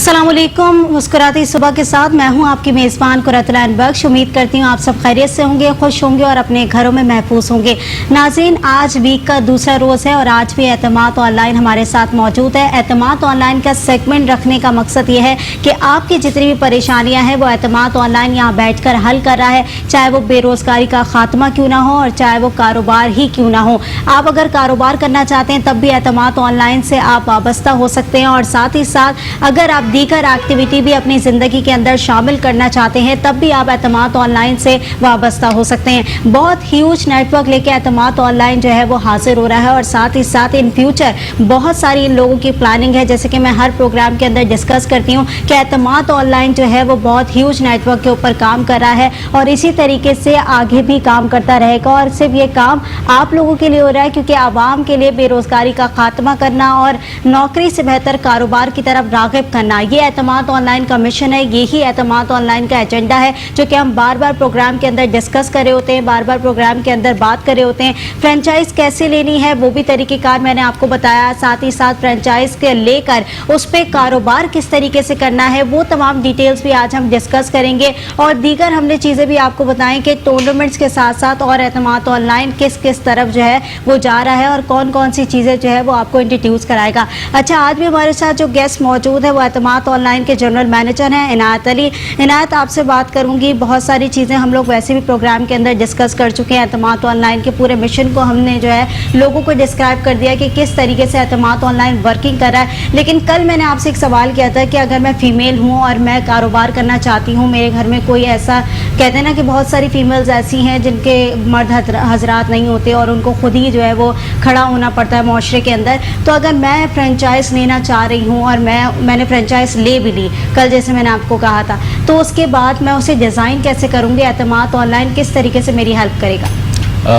अस्सलाम वालेकुम। मुस्कुराती सुबह के साथ मैं हूं आपकी मेज़बान कुरतुल बख्श। उम्मीद करती हूं आप सब खैरियत से होंगे, खुश होंगे और अपने घरों में महफूज होंगे। नाज़रीन, आज वीक का दूसरा रोज़ है और आज भी एतमाद ऑनलाइन हमारे साथ मौजूद है। एतमाद ऑनलाइन का सेगमेंट रखने का मकसद ये है कि आपकी जितनी भी परेशानियाँ हैं वो एतमाद ऑनलाइन यहाँ बैठ कर हल कर रहा है, चाहे वो बेरोज़गारी का खात्मा क्यों ना हो और चाहे वो कारोबार ही क्यों ना हो। आप अगर कारोबार करना चाहते हैं तब भी एतमाद ऑनलाइन से आप वाबस्ता हो सकते हैं और साथ ही साथ अगर आप दीगर एक्टिविटी भी अपनी ज़िंदगी के अंदर शामिल करना चाहते हैं तब भी आप एतमाद ऑनलाइन से वाबस्ता हो सकते हैं। बहुत ह्यूज नेटवर्क लेके एतमाद ऑनलाइन जो है वो हाजिर हो रहा है और साथ ही साथ इन फ्यूचर बहुत सारी इन लोगों की प्लानिंग है। जैसे कि मैं हर प्रोग्राम के अंदर डिस्कस करती हूँ कि एतमाद ऑनलाइन जो है वो बहुत ह्यूज नेटवर्क के ऊपर काम कर रहा है और इसी तरीके से आगे भी काम करता रहेगा। और सिर्फ ये काम आप लोगों के लिए हो रहा है क्योंकि आवाम के लिए बेरोज़गारी का खात्मा करना और नौकरी से बेहतर कारोबार की तरफ राग़िब करना, ये एतमाद ऑनलाइन का मिशन है। यही एतमाद ऑनलाइन का एजेंडा है जो कि हम बार बार प्रोग्राम के अंदर डिस्कस कर रहे होते हैं, बार बार प्रोग्राम के अंदर बात कर रहे होते हैं। फ्रेंचाइज कैसे लेनी है वो भी तरीक़ेकार मैंने आपको बताया, साथ ही साथ फ्रेंचाइज के लेकर उस पर कारोबार किस तरीके से करना है वो तमाम डिटेल्स भी आज हम डिस्कस करेंगे। और दीगर हमने चीज़ें भी आपको बताएं कि टूर्नामेंट्स के साथ साथ और एतमाद ऑनलाइन किस किस तरफ जो है वो जा रहा है और कौन कौन सी चीज़ें जो है वो आपको इंट्रोड्यूस कराएगा। अच्छा, आज भी हमारे साथ जो गेस्ट मौजूद है वो एतमाद ऑनलाइन के जनरल मैनेजर हैं इनायत अली। इनायत, आपसे बात करूंगी। बहुत सारी चीज़ें हम लोग वैसे भी प्रोग्राम के अंदर डिस्कस कर चुके हैं। एतमाद ऑनलाइन के पूरे मिशन को हमने जो है लोगों को डिस्क्राइब कर दिया कि किस तरीके से एतमाद ऑनलाइन वर्किंग कर रहा है। लेकिन कल मैंने आपसे एक सवाल किया था कि अगर मैं फ़ीमेल हूँ और मैं कारोबार करना चाहती हूँ, मेरे घर में कोई ऐसा, कहते हैं ना कि बहुत सारी फीमेल्स ऐसी हैं जिनके मर्द हजरात नहीं होते और उनको खुद ही जो है वो खड़ा होना पड़ता है माशरे के अंदर, तो अगर मैं फ्रेंचाइज लेना चाह रही हूँ और मैंने फ्रेंचाइज ले भी ली कल जैसे मैंने आपको कहा था, तो उसके बाद मैं उसे डिज़ाइन कैसे करूँगी? एतमाद ऑनलाइन किस तरीके से मेरी हेल्प करेगा?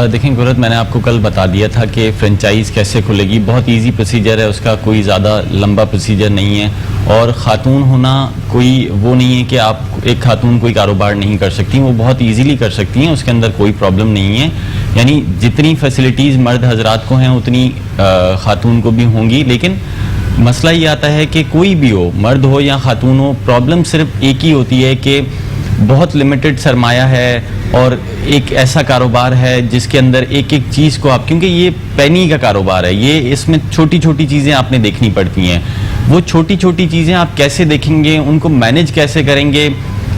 देखें गुरत, मैंने आपको कल बता दिया था कि फ्रेंचाइज़ कैसे खुलेगी। बहुत इजी प्रोसीजर है, उसका कोई ज़्यादा लंबा प्रोसीजर नहीं है और ख़ातून होना कोई वो नहीं है कि आप एक ख़ातून कोई कारोबार नहीं कर सकती, वो बहुत इजीली कर सकती हैं, उसके अंदर कोई प्रॉब्लम नहीं है। यानी जितनी फैसिलिटीज़ मर्द हजरात को हैं उतनी ख़ातून को भी होंगी। लेकिन मसला ये आता है कि कोई भी हो, मर्द हो या ख़ातून हो, प्रॉब्लम सिर्फ एक ही होती है कि बहुत लिमिटेड सरमाया है और एक ऐसा कारोबार है जिसके अंदर एक एक चीज़ को आप, क्योंकि ये पैनी का कारोबार है, ये इसमें छोटी छोटी चीज़ें आपने देखनी पड़ती हैं। वो छोटी छोटी चीज़ें आप कैसे देखेंगे, उनको मैनेज कैसे करेंगे।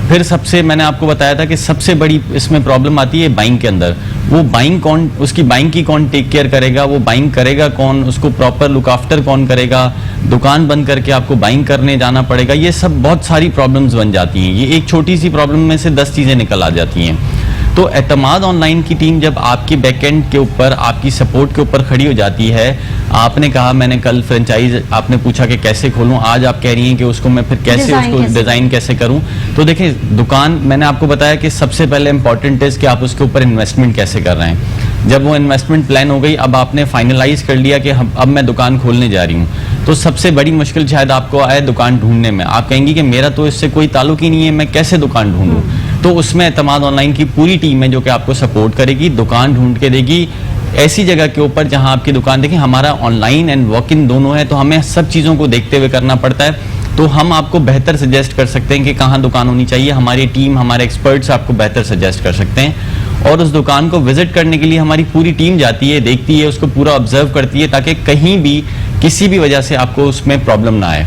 फिर सबसे मैंने आपको बताया था कि सबसे बड़ी इसमें प्रॉब्लम आती है बाइंग के अंदर। वो बाइंग कौन, उसकी बाइंग की कौन टेक केयर करेगा, वो बाइंग करेगा कौन, उसको प्रॉपर लुक आफ्टर कौन करेगा, दुकान बंद करके आपको बाइंग करने जाना पड़ेगा। ये सब बहुत सारी प्रॉब्लम्स बन जाती हैं। ये एक छोटी सी प्रॉब्लम में से 10 चीज़ें निकल आ जाती हैं। तो एतमाद ऑनलाइन की टीम जब आपके बैकएंड के ऊपर, आपकी सपोर्ट के ऊपर खड़ी हो जाती है, आपने कहा, मैंने कल फ्रेंचाइज आपने पूछा कि कैसे खोलूं, आज आप कह रही हैं कि उसको मैं फिर कैसे उसको डिज़ाइन कैसे करूं। तो देखें, दुकान मैंने आपको बताया कि सबसे पहले इंपॉर्टेंट है कि आप उसके ऊपर इन्वेस्टमेंट कैसे कर रहे हैं। जब वो इन्वेस्टमेंट प्लान हो गई, अब आपने फाइनलाइज कर लिया कि अब मैं दुकान खोलने जा रही हूँ, तो सबसे बड़ी मुश्किल शायद आपको आए दुकान ढूंढने में। आप कहेंगी कि मेरा तो इससे कोई ताल्लुक ही नहीं है, मैं कैसे दुकान ढूंढूं। तो उसमें एतमाद ऑनलाइन की पूरी टीम है जो कि आपको सपोर्ट करेगी, दुकान ढूंढ के देगी ऐसी जगह के ऊपर जहां आपकी दुकान, देखिए हमारा ऑनलाइन एंड वॉक इन दोनों है, तो हमें सब चीज़ों को देखते हुए करना पड़ता है। तो हम आपको बेहतर सजेस्ट कर सकते हैं कि कहाँ दुकान होनी चाहिए। हमारी टीम, हमारे एक्सपर्ट्स आपको बेहतर सजेस्ट कर सकते हैं और उस दुकान को विजिट करने के लिए हमारी पूरी टीम जाती है, देखती है, उसको पूरा ऑब्जर्व करती है ताकि कहीं भी किसी भी वजह से आपको उसमें प्रॉब्लम ना आए।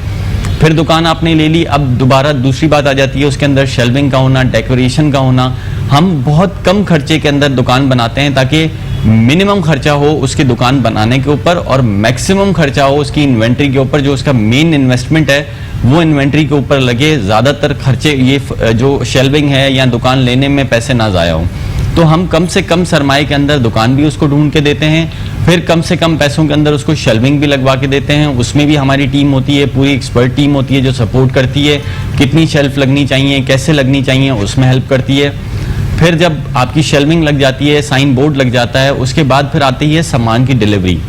फिर दुकान आपने ले ली, अब दोबारा दूसरी बात आ जाती है उसके अंदर शेल्विंग का होना, डेकोरेशन का होना। हम बहुत कम खर्चे के अंदर दुकान बनाते हैं ताकि मिनिमम खर्चा हो उसकी दुकान बनाने के ऊपर और मैक्सिमम खर्चा हो उसकी इन्वेंट्री के ऊपर। जो उसका मेन इन्वेस्टमेंट है वो इन्वेंट्री के ऊपर लगे, ज़्यादातर खर्चे ये जो शेल्विंग है या दुकान लेने में पैसे ना ज़ाया हो। तो हम कम से कम सरमाए के अंदर दुकान भी उसको ढूंढ के देते हैं, फिर कम से कम पैसों के अंदर उसको शेल्विंग भी लगवा के देते हैं। उसमें भी हमारी टीम होती है, पूरी एक्सपर्ट टीम होती है जो सपोर्ट करती है, कितनी शेल्फ लगनी चाहिए, कैसे लगनी चाहिए, उसमें हेल्प करती है। फिर जब आपकी शेल्विंग लग जाती है, साइन बोर्ड लग जाता है, उसके बाद फिर आती है सामान की डिलीवरी।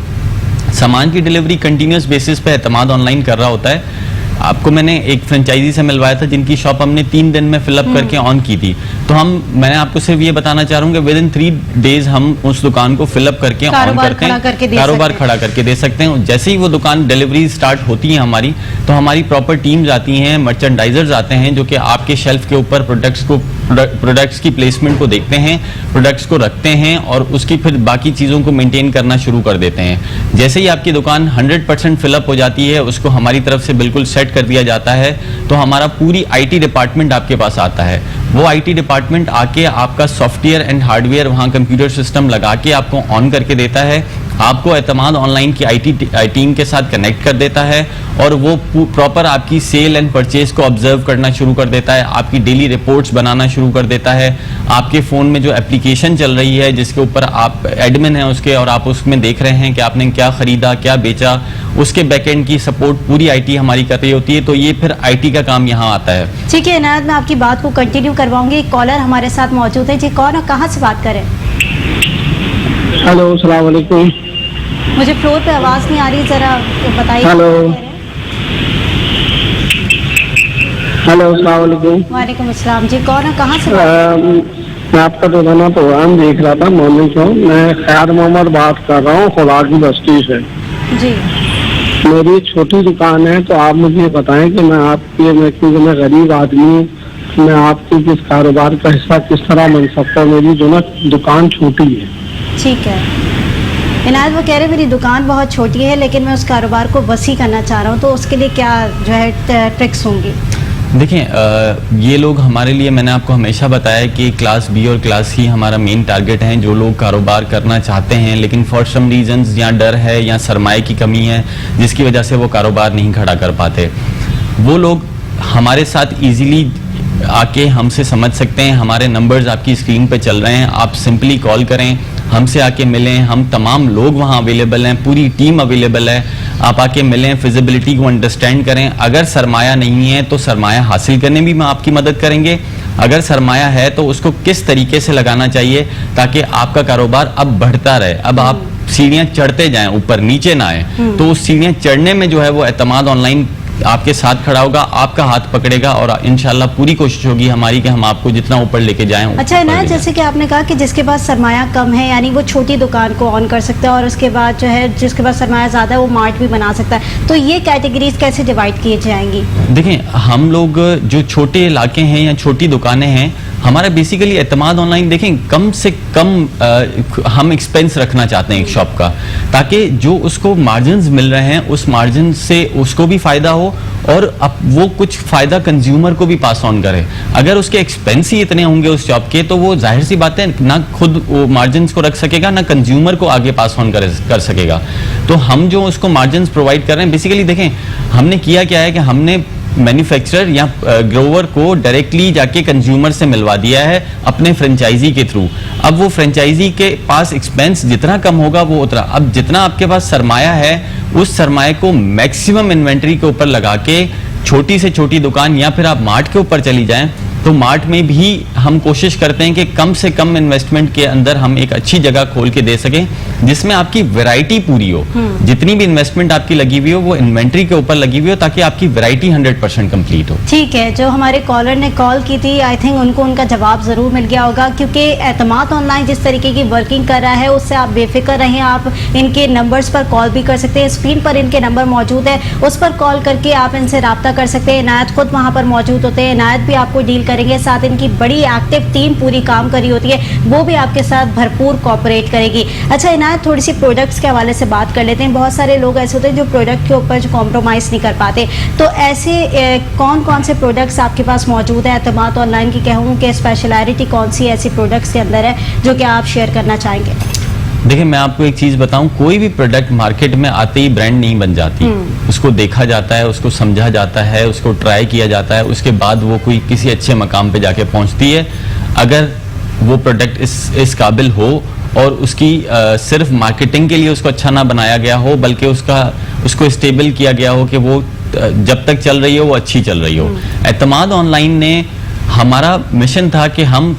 सामान की डिलीवरी कंटिन्यूस बेसिस पे एतमाद ऑनलाइन कर रहा होता है। آپ کو میں نے ایک فرینچائزی سے ملوایا تھا جن کی شاپ ہم نے 3 دن میں فل اپ کر کے آن کی تھی. تو میں نے آپ کو صرف یہ بتانا چاہ رہا ہوں کہ ود ان 3 days ہم اس دکان کو فل اپ کر کے آن کرتے ہیں, کاروبار کھڑا کر کے دے سکتے ہیں. جیسے ہی وہ دکان ڈیلیوری اسٹارٹ ہوتی ہے ہماری, تو ہماری پراپر ٹیمز آتی ہیں, مرچنڈائزرز آتے ہیں جو کہ آپ کے شیلف کے اوپر پروڈکٹس کی پلیسمنٹ کو دیکھتے ہیں, پروڈکٹس کو رکھتے ہیں اور اس کی پھر باقی چیزوں کو مینٹین کرنا شروع کر دیتے ہیں. جیسے ہی آپ کی دکان 100% فل اپ ہو جاتی ہے, اس کو ہماری طرف سے بالکل سیٹ کر دیا جاتا ہے, تو ہمارا پوری IT ڈپارٹمنٹ آپ کے پاس آتا ہے. وہ IT ڈپارٹمنٹ آ کے آپ کا soft where and hard where وہاں کمپیوٹر سسٹم لگا کے آپ کو آن کر کے دیتا ہے, آپ کو اعتماد آن لائن کی IT ٹیم کے ساتھ کنیکٹ کر دیتا ہے اور وہ پراپر آپ کی سیل اینڈ پرچیز کو آبزرو کرنا شروع کر دیتا ہے, آپ کی ڈیلی رپورٹس بنانا شروع کر دیتا ہے. آپ کے فون میں جو اپلیکیشن چل رہی ہے جس کے اوپر آپ ایڈمن ہیں اس کے, اور آپ اس میں دیکھ رہے ہیں کہ آپ نے کیا خریدا کیا بیچا, اس کے بیک اینڈ کی سپورٹ پوری IT ہماری کر رہی ہوتی ہے. تو یہ پھر IT کا کام یہاں آتا ہے. ٹھیک ہے عنایت, میں آپ کی بات کو کنٹینیو کرواؤں گی. ایک کالر ہمارے ساتھ موجود ہے. جی کون اور کہاں سے بات کریں؟ ہلو, السلام علیکم. مجھے فلور پہ آواز نہیں آ رہی, ذرا بتائیے. ہلو, السلام علیکم. وعلیکم السلام. جی کون اور کہاں سے میں آپ کا روزانہ پروگرام دیکھ رہا تھا, مارننگ شو. میں خیر محمد بات کر رہا ہوں خدا کی بستی سے. جی میری ایک چھوٹی دکان ہے, تو آپ مجھے بتائیں کہ کیونکہ میں غریب آدمی ہوں, میں آپ کی کس کاروبار کا حصہ کس طرح بن سکتا ہوں. میری جو نا دکان چھوٹی ہے. ٹھیک ہے عنایت, وہ کہہ رہے ہیں میری دکان بہت چھوٹی ہے لیکن میں اس کاروبار کو وسیع کرنا چاہ رہا ہوں, تو اس کے لیے کیا جو ہے ٹرکس ہوں گی؟ دیکھیں, یہ لوگ ہمارے لیے, میں نے آپ کو ہمیشہ بتایا کہ کلاس B اور کلاس C ہمارا مین ٹارگٹ ہیں. جو لوگ کاروبار کرنا چاہتے ہیں لیکن فار سم ریزنز یا ڈر ہے یا سرمایہ کی کمی ہے جس کی وجہ سے وہ کاروبار نہیں کھڑا کر پاتے, وہ لوگ ہمارے ساتھ ایزیلی آ کے ہم سے سمجھ سکتے ہیں. ہمارے نمبرز آپ کی اسکرین پہ چل رہے ہیں, آپ سمپلی کال کریں, ہم سے آ کے ملیں. ہم تمام لوگ وہاں اویلیبل ہیں, پوری ٹیم اویلیبل ہے. آپ آ کے ملیں, فیزیبلٹی کو انڈرسٹینڈ کریں. اگر سرمایہ نہیں ہے تو سرمایہ حاصل کرنے بھی میں آپ کی مدد کریں گے. اگر سرمایہ ہے تو اس کو کس طریقے سے لگانا چاہیے تاکہ آپ کا کاروبار اب بڑھتا رہے. اب آپ سیڑھیاں چڑھتے جائیں, اوپر نیچے نہ آئیں. تو اس سیڑھیاں چڑھنے میں جو ہے وہ اعتماد آن لائن آپ کے ساتھ کھڑا ہوگا, آپ کا ہاتھ پکڑے گا, اور انشاءاللہ پوری کوشش ہوگی ہماری کہ ہم آپ کو جتنا اوپر لے کے جائیں. اچھا عنایت, جیسے کہ آپ نے کہا کہ جس کے پاس سرمایہ کم ہے یعنی وہ چھوٹی دکان کو آن کر سکتا ہے, اور اس کے بعد جو ہے جس کے پاس سرمایہ زیادہ ہے وہ مارٹ بھی بنا سکتا ہے, تو یہ کیٹیگریز کیسے ڈیوائڈ کیے جائیں گی؟ دیکھیں, ہم لوگ جو چھوٹے علاقے ہیں یا چھوٹی دکانیں ہیں, ہمارا بیسیکلی اعتماد آن لائن, دیکھیں کم سے کم ہم ایکسپینس رکھنا چاہتے ہیں ایک شاپ کا, تاکہ جو اس کو مارجنز مل رہے ہیں اس مارجن سے اس کو بھی فائدہ ہو اور اب وہ کچھ فائدہ کنزیومر کو بھی پاس آن کرے. اگر اس کے ایکسپینس ہی اتنے ہوں گے اس شاپ کے, تو وہ ظاہر سی بات ہے نہ خود وہ مارجنز کو رکھ سکے گا, نہ کنزیومر کو آگے پاس آن کر سکے گا. تو ہم جو اس کو مارجنز پرووائڈ کر رہے ہیں, بیسیکلی دیکھیں ہم نے کیا ہے کہ ہم نے مینوفیکچرر یا گروور کو ڈائریکٹلی جا کے کنزیومر سے ملوا دیا ہے اپنے فرینچائزی کے تھرو. اب وہ فرینچائزی کے پاس ایکسپینس جتنا کم ہوگا وہ اتنا, اب جتنا آپ کے پاس سرمایہ ہے اس سرمایہ کو میکسیمم انوینٹری کے اوپر لگا کے چھوٹی سے چھوٹی دکان, یا پھر آپ مارٹ کے اوپر چلی جائیں تو مارٹ میں بھی ہم کوشش کرتے ہیں کہ کم سے کم انویسٹمنٹ کے اندر ہم ایک اچھی جگہ کھول کے دے سکیں جس میں آپ کی ویرائٹی پوری ہو. جتنی بھی انویسٹمنٹ آپ کی لگی ہوئی ہو وہ انوینٹری کے اوپر لگی ہوئی ہو تاکہ آپ کی ویرائٹی 100% کمپلیٹ ہو. ٹھیک ہے, جو ہمارے کالر نے کال کی تھی آئی تھنک ان کو ان کا جواب ضرور مل گیا ہوگا, کیونکہ اعتماد آن لائن جس طریقے کی ورکنگ کر رہا ہے اس سے آپ بے فکر رہیں. آپ ان کے نمبرز پر کال بھی کر سکتے ہیں, اسکرین پر ان کے نمبر موجود ہے, اس پر کال کر کے آپ ان سے رابطہ کر سکتے ہیں. عنایت خود وہاں پر موجود ہوتے ہیں, عنایت بھی آپ کو ڈیل کریں گے, ساتھ ان کی بڑی ایکٹیو ٹیم پوری کام کری ہوتی ہے, وہ بھی آپ کے ساتھ بھرپور کوآپریٹ کرے گی. اچھا عنایت, تھوڑی سی پروڈکٹس کے حوالے سے بات کر لیتے ہیں. بہت سارے لوگ ایسے ہوتے ہیں جو پروڈکٹ کے اوپر جو کمپرومائز نہیں کر پاتے, تو ایسے کون سے پروڈکٹس آپ کے پاس موجود ہیں اعتماد آن لائن کی؟ کہوں کہ اسپیشلٹی کون سی ایسی پروڈکٹس کے اندر ہے جو کہ آپ شیئر کرنا چاہیں گے؟ دیکھیں, میں آپ کو ایک چیز بتاؤں, کوئی بھی پروڈکٹ مارکیٹ میں آتے ہی برانڈ نہیں بن جاتی. اس کو دیکھا جاتا ہے, اس کو سمجھا جاتا ہے, اس کو ٹرائی کیا جاتا ہے, اس کے بعد وہ کوئی کسی اچھے مقام پہ جا کے پہنچتی ہے. اگر وہ پروڈکٹ اس قابل ہو اور اس کی صرف مارکیٹنگ کے لیے اس کو اچھا نہ بنایا گیا ہو بلکہ اس کو اسٹیبل کیا گیا ہو کہ وہ جب تک چل رہی ہو وہ اچھی چل رہی ہو. اعتماد آن لائن نے, ہمارا مشن تھا کہ ہم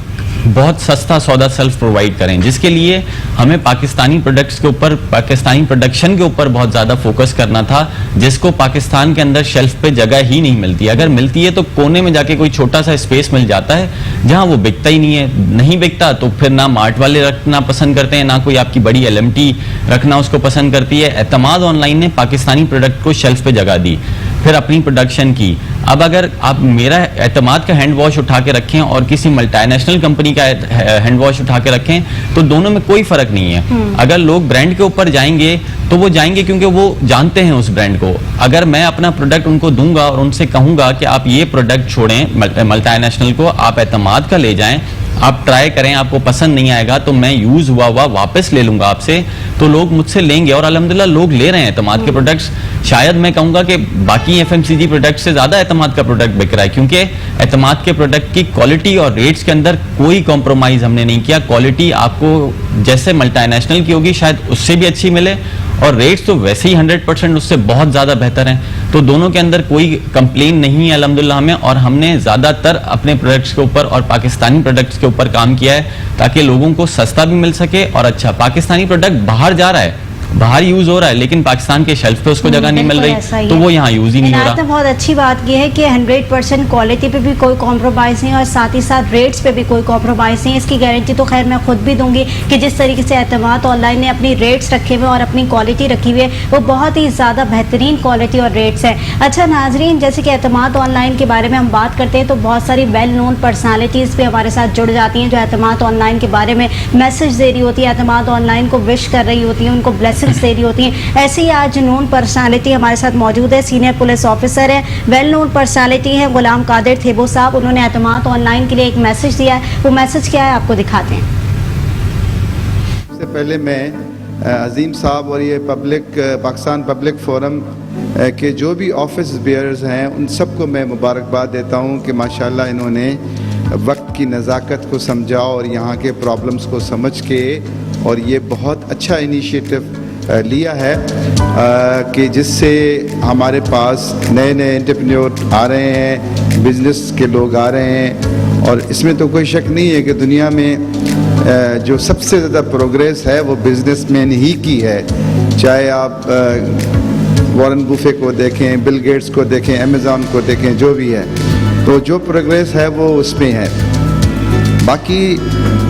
बहुत सस्ता सौदा सेल्फ प्रोवाइड करें, जिसके लिए हमें पाकिस्तानी प्रोडक्ट्स के ऊपर, पाकिस्तानी प्रोडक्शन के ऊपर बहुत ज़्यादा फोकस करना था, जिसको पाकिस्तान के अंदर शेल्फ पे जगह ही नहीं मिलती। अगर मिलती है तो कोने में जाके कोई छोटा सा स्पेस मिल जाता है जहाँ वो बिकता ही नहीं है। नहीं बिकता तो फिर ना मार्ट वाले रखना पसंद करते हैं, ना कोई आपकी बड़ी LMT रखना उसको पसंद करती है। एतमाद ऑनलाइन ने पाकिस्तानी प्रोडक्ट को शेल्फ पे जगह दी, फिर अपनी प्रोडक्शन की। अब अगर आप मेरा एतमाद का हैंड वॉश उठा के रखें और किसी मल्टीनेशनल कंपनी का हैंड वॉश उठा के रखें तो दोनों में कोई फर्क नहीं है। अगर लोग ब्रांड के ऊपर जाएंगे तो वो जाएंगे क्योंकि वो जानते हैं उस ब्रांड को। अगर मैं अपना प्रोडक्ट उनको दूंगा और उनसे कहूंगा कि आप ये प्रोडक्ट छोड़ें मल्टीनेशनल को, आप एतमाद का ले जाएं, आप ट्राई करें, आपको पसंद नहीं आएगा तो मैं यूज हुआ वापस ले लूंगा आपसे, तो लोग मुझसे लेंगे। और अल्हम्दुलिल्लाह लोग ले रहे हैं एतमाद के प्रोडक्ट्स। शायद मैं कहूंगा कि बाकी FMCG प्रोडक्ट से ज्यादा एतमाद का प्रोडक्ट बिक रहा है, क्योंकि एतमाद के प्रोडक्ट की क्वालिटी और रेट्स के अंदर कोई कॉम्प्रोमाइज हमने नहीं किया। क्वालिटी आपको जैसे मल्टीनेशनल की होगी शायद उससे भी अच्छी मिले, और रेट्स तो वैसे ही 100% उससे बहुत ज़्यादा बेहतर हैं। तो दोनों के अंदर कोई कंप्लेन नहीं है अल्हम्दुलिल्लाह हमें। और हमने ज़्यादातर अपने प्रोडक्ट्स के ऊपर और पाकिस्तानी प्रोडक्ट्स के ऊपर काम किया है ताकि लोगों को सस्ता भी मिल सके और अच्छा। पाकिस्तानी प्रोडक्ट बाहर जा रहा है, बाहर यूज हो रहा है, लेकिन पाकिस्तान के शेल्फ पे उसको जगह नहीं मिल रही, तो वो यहाँ यूज ही नहीं हो रहा। बहुत अच्छी बात ये है कि 100% क्वालिटी पे भी कोई कॉम्प्रोमाइज़ नहीं और साथ ही साथ रेट्स पे भी कोई कॉम्प्रोमाइज़ नहीं। इसकी गारंटी तो खैर मैं खुद भी दूंगी कि जिस तरीके से एतमाद ऑनलाइन ने अपनी रेट्स रखे हुए और अपनी क्वालिटी रखी हुई है वो बहुत ही ज़्यादा बेहतरीन क्वालिटी और रेट्स है। अच्छा नाजरीन, जैसे कि एतमाद ऑनलाइन के बारे में हम बात करते हैं तो बहुत सारी वेल नोन पर्सनैलिटीज़ भी हमारे साथ जुड़ जाती हैं जो एतमाद ऑनलाइन के बारे में मैसेज दे रही होती है, एतमाद ऑनलाइन को विश कर रही होती हैं, उनको ब्लेसिंग्स दे रही होती हैं। ऐसे ही आज नोन पर्सनालिटी हमारे साथ मौजूद है, सीनियर पुलिस ऑफिसर है, वेल नोन पर्सनालिटी है गुलाम कादिर थेबो साहब। उन्होंने एतमाद ऑनलाइन के लिए एक मैसेज दिया है, वो मैसेज क्या है आपको दिखाते हैं। सबसे पहले मैं अजीम साहब और ये पाकिस्तान पब्लिक फोरम के जो भी ऑफिस बेयर्स हैं उन सबको मैं मुबारकबाद देता हूँ कि माशाल्लाह इन्होंने वक्त की नज़ाकत को समझा और यहाँ के प्रॉब्लम्स को समझ के और ये बहुत अच्छा इनिशिएटिव लिया है कि जिससे हमारे पास नए नए एंटरप्रेन्योर आ रहे हैं, बिजनेस के लोग आ रहे हैं। और इसमें तो कोई शक नहीं है कि दुनिया में जो सबसे ज़्यादा प्रोग्रेस है वो बिजनेसमैन ही की है। चाहे आप वॉरेन बुफे को देखें, बिल गेट्स को देखें, अमेज़ॉन को देखें, जो भी है, तो जो प्रोग्रेस है वो उसमें है। बाकी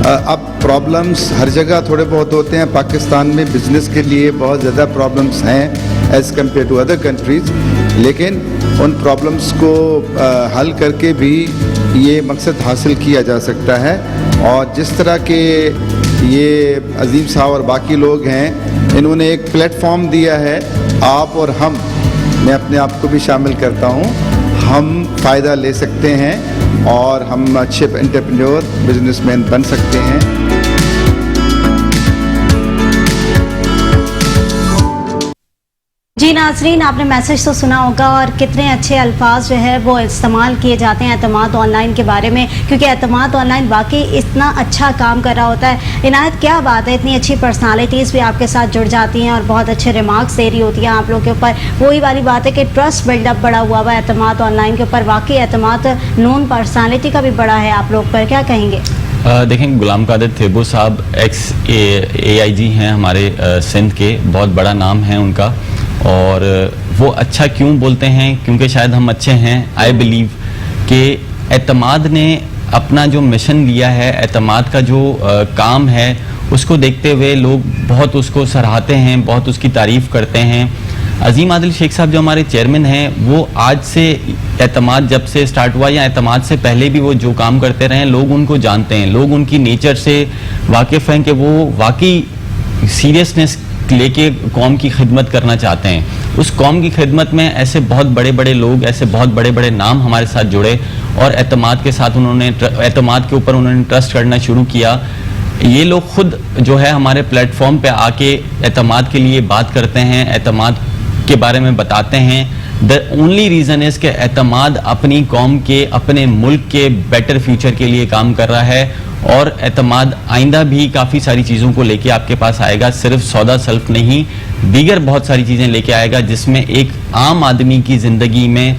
अब प्रॉब्लम्स हर जगह थोड़े बहुत होते हैं। पाकिस्तान में बिज़नेस के लिए बहुत ज़्यादा प्रॉब्लम्स हैं as compare to other countries, लेकिन उन प्रॉब्लम्स को हल करके भी ये मकसद हासिल किया जा सकता है। और जिस तरह के ये अजीम साहब और बाकी लोग हैं, इन्होंने एक प्लेटफॉर्म दिया है, आप और हम, मैं अपने आप को भी शामिल करता हूँ, हम फ़ायदा ले सकते हैं और हम अच्छे एंटरप्रेन्योर बिजनेसमैन बन सकते हैं। जी नाजरीन, आपने मैसेज तो सुना होगा और कितने अच्छे अल्फाज जो है वो इस्तेमाल किए जाते हैं एतमाद ऑनलाइन के बारे में, क्योंकि एतमाद ऑनलाइन वाकई इतना अच्छा काम कर रहा होता है। इनायत, क्या बात है, इतनी अच्छी पर्सनालिटीज़ भी आपके साथ जुड़ जाती हैं और बहुत अच्छे रिमार्क्स दे रही होती हैं आप लोग के ऊपर। वही वाली बात है कि ट्रस्ट बिल्डअप बड़ा हुआ हुआ है एतमाद ऑनलाइन के ऊपर। वाकई एतमाद नोन पर्सनालिटी का भी बड़ा है आप लोग पर, क्या कहेंगे? देखें, गुलाम कादिर थेबो साहब एक्स AIG हैं हमारे सिंध के, बहुत बड़ा नाम है उनका। और वो अच्छा क्यों बोलते हैं? क्योंकि शायद हम अच्छे हैं। आई बिलीव कि एतमाद ने अपना जो मिशन लिया है, एतमाद का जो काम है, उसको देखते हुए लोग बहुत उसको सराहते हैं, बहुत उसकी तारीफ़ करते हैं। अजीम आदिल शेख साहब जो हमारे चेयरमैन हैं, वो आज से एतमाद जब से स्टार्ट हुआ या एतमाद से पहले भी वो जो काम करते रहे, लोग उनको जानते हैं, लोग उनकी नेचर से वाकिफ़ हैं कि वो वाकई सीरियसनेस लेके कौम की खिदमत करना चाहते हैं। उस कौम की खिदमत में ऐसे बहुत बड़े बड़े लोग, ऐसे बहुत बड़े बड़े नाम हमारे साथ जुड़े और एतमाद के साथ उन्होंने एतमाद के ऊपर उन्होंने ट्रस्ट करना शुरू किया। ये लोग खुद जो है हमारे प्लेटफॉर्म पे आके एतमाद के लिए बात करते हैं, एतमाद के बारे में बताते हैं। द ओनली रीज़न इज़ कि एतमाद अपनी कौम के, अपने मुल्क के बेटर फ्यूचर के लिए काम कर रहा है और एतमाद आइंदा भी काफ़ी सारी चीज़ों को लेके आपके पास आएगा। सिर्फ सौदा सेल्फ नहीं, दीगर बहुत सारी चीज़ें लेके आएगा जिसमें एक आम आदमी की ज़िंदगी में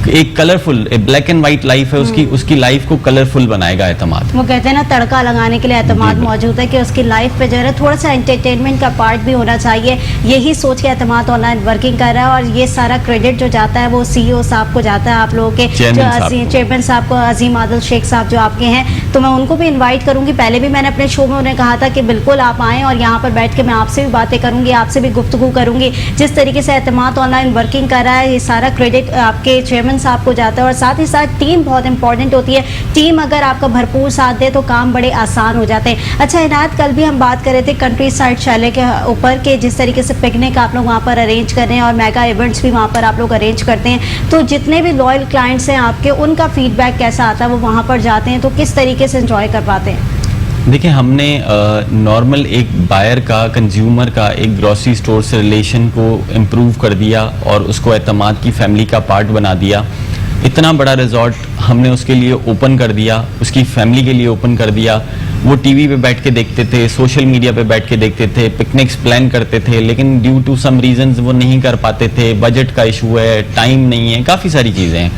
ایک colourful black and white life ہے اس کی لائف کو کلرفل بنائے گا اعتماد. وہ کہتے ہیں نا تڑکا لگانے کے لیے اعتماد موجود ہے کہ اس کی لائف پہ جو ہے تھوڑا سا انٹرٹینمنٹ کا پارٹ بھی ہونا چاہیے. یہی سوچ کے اعتماد آن لائن ورکنگ کر رہا ہے, اور یہ سارا کریڈٹ جو جاتا ہے وہ سی ای او صاحب کو جاتا ہے, آپ لوگوں کے چیئرمین صاحب کو, عظیم عادل شیخ صاحب جو آپ کے ہیں. تو میں ان کو بھی انوائٹ کروں گی. پہلے بھی میں نے اپنے شو میں انہیں کہا تھا کہ بالکل آپ آئیں اور یہاں پر بیٹھ کے میں آپ سے بھی باتیں کروں گی, آپ سے بھی گفتگو کروں گی. جس طریقے سے اعتماد آن لائن ورکنگ کر رہا ہے یہ سارا کریڈٹ آپ کے چیئرمین صاحب کو جاتا ہے, اور ساتھ ہی ساتھ ٹیم بہت امپورٹنٹ ہوتی ہے. ٹیم اگر آپ کا بھرپور ساتھ دے تو کام بڑے آسان ہو جاتے ہیں. اچھا عنایت, کل بھی ہم بات کر رہے تھے کنٹری سائڈ شیلے کے اوپر کہ جس طریقے سے پکنک آپ لوگ وہاں پر ارینج کر رہے ہیں اور میگا ایونٹس بھی وہاں پر آپ لوگ ارینج کرتے ہیں, تو جتنے بھی لوئل کلائنٹس ہیں آپ کے ان کا فیڈ بیک کیسا آتا ہے؟ وہ وہاں پر جاتے ہیں تو کس طریقے سے انجوائے کر پاتے ہیں؟ دیکھیں, ہم نے نارمل ایک بائر کا, کنزیومر کا ایک گروسری اسٹور سے ریلیشن کو امپروو کر دیا اور اس کو اعتماد کی فیملی کا پارٹ بنا دیا. اتنا بڑا ریزورٹ ہم نے اس کے لیے اوپن کر دیا, اس کی فیملی کے لیے اوپن کر دیا. وہ ٹی وی پہ بیٹھ کے دیکھتے تھے, سوشل میڈیا پہ بیٹھ کے دیکھتے تھے, پکنکس پلان کرتے تھے, لیکن ڈیو ٹو سم ریزنز وہ نہیں کر پاتے تھے. بجٹ کا ایشو ہے, ٹائم نہیں ہے, کافی ساری چیزیں ہیں.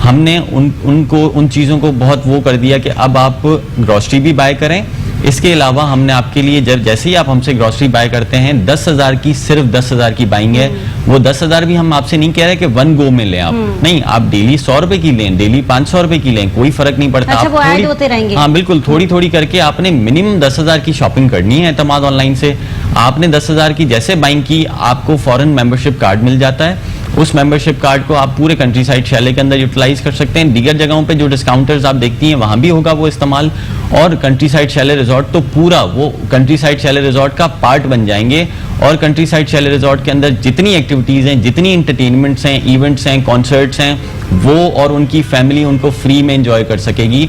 ہم نے ان چیزوں کو بہت وہ کر دیا کہ اب آپ گروسری بھی بائی کریں. اس کے علاوہ ہم نے آپ کے لیے جیسے ہی آپ ہم سے گروسری بائی کرتے ہیں 10,000 کی, صرف 10,000 کی بائنگ ہے. وہ 10,000 بھی ہم آپ سے نہیں کہہ رہے کہ ون گو میں لیں, آپ نہیں, آپ ڈیلی 100 روپے کی لیں, ڈیلی 500 روپے کی لیں, کوئی فرق نہیں پڑتا. اچھا, وہ ایڈ ہوتے رہیں گے. ہاں بالکل, تھوڑی تھوڑی کر کے آپ نے منیمم 10,000 کی شاپنگ کرنی ہے اعتماد آن لائن سے. آپ نے 10,000 کی جیسے بائنگ کی, آپ کو فوراً ممبرشپ کارڈ مل جاتا ہے. اس ممبرشپ کارڈ کو آپ پورے کنٹری سائڈ شیلے کے اندر یوٹیلائز کر سکتے ہیں. دیگر جگہوں پہ جو ڈسکاؤنٹرز آپ دیکھتی ہیں وہاں بھی ہوگا وہ استعمال, اور کنٹری سائڈ شیلے ریزورٹ تو پورا وہ کنٹری سائڈ شیلے ریزورٹ کا پارٹ بن جائیں گے. اور کنٹری سائڈ شیلے ریزورٹ کے اندر جتنی ایکٹیویٹیز ہیں, جتنی انٹرٹینمنٹس ہیں, ایونٹس ہیں, کانسرٹس ہیں, وہ اور ان کی فیملی ان کو فری میں انجوائے کر سکے گی.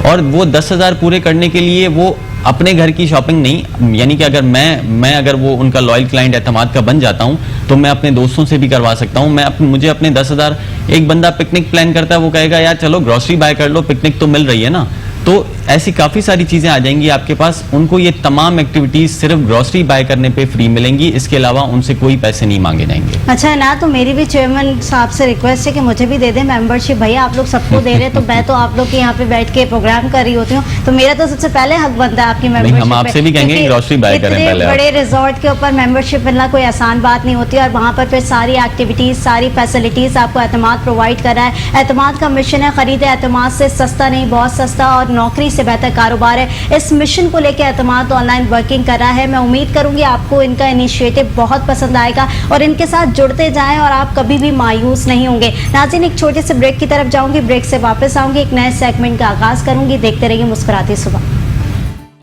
اور وہ 10,000 پورے کرنے کے لیے وہ اپنے گھر کی شاپنگ نہیں, یعنی کہ اگر میں اگر وہ ان کا لائل کلائنٹ اعتماد کا بن جاتا ہوں تو میں اپنے دوستوں سے بھی کروا سکتا ہوں. مجھے اپنے 10,000, ایک بندہ پکنک پلان کرتا ہے, وہ کہے گا یار چلو گروسری بائی کر لو, پکنک تو مل رہی ہے نا. تو ایسی کافی ساری چیزیں آ جائیں گی آپ کے پاس. ان کو یہ تمام ایکٹیویٹیز صرف گروسری بائی کرنے پہ فری ملیں گی, اس کے علاوہ ان سے کوئی پیسے نہیں مانگے جائیں گے. اچھا نا, تو میری بھی چیئرمین صاحب سے ریکویسٹ ہے کہ مجھے بھی دے دیں ممبرشپ. بھیا آپ لوگ سب کو دے رہے تو میں تو آپ لوگ کے یہاں پہ بیٹھ کے پروگرام کر رہی ہوتی ہوں, تو میرا تو سب سے پہلے حق بنتا ہے آپ کی ممبرشپ. ہم آپ سے بھی کہیں گے گروسری بائی کریں پہلے. بڑے ریزورٹ کے اوپر ممبرشپ ملنا کوئی آسان بات نہیں ہوتی, اور وہاں پر پھر ساری ایکٹیویٹیز, ساری فیسلٹیز آپ کو اعتماد پرووائڈ کر رہا ہے. اعتماد کا مشن ہے خرید اعتماد سے سستا نہیں, بہت سستا, اور نوکری سے بہتر کاروبار ہے. اس مشن کو لے کے اعتماد آن لائن ورکنگ کر رہا ہے. میں امید کروں گی آپ کو ان کا انیشیٹو بہت پسند آئے گا, اور ان کے ساتھ جڑتے جائیں اور آپ کبھی بھی مایوس نہیں ہوں گے. ناظرین, ایک چھوٹے سے بریک کی طرف جاؤں گی, بریک سے واپس آؤں گی, ایک نئے سیگمنٹ کا آغاز کروں گی. دیکھتے رہیے مسکراتی صبح.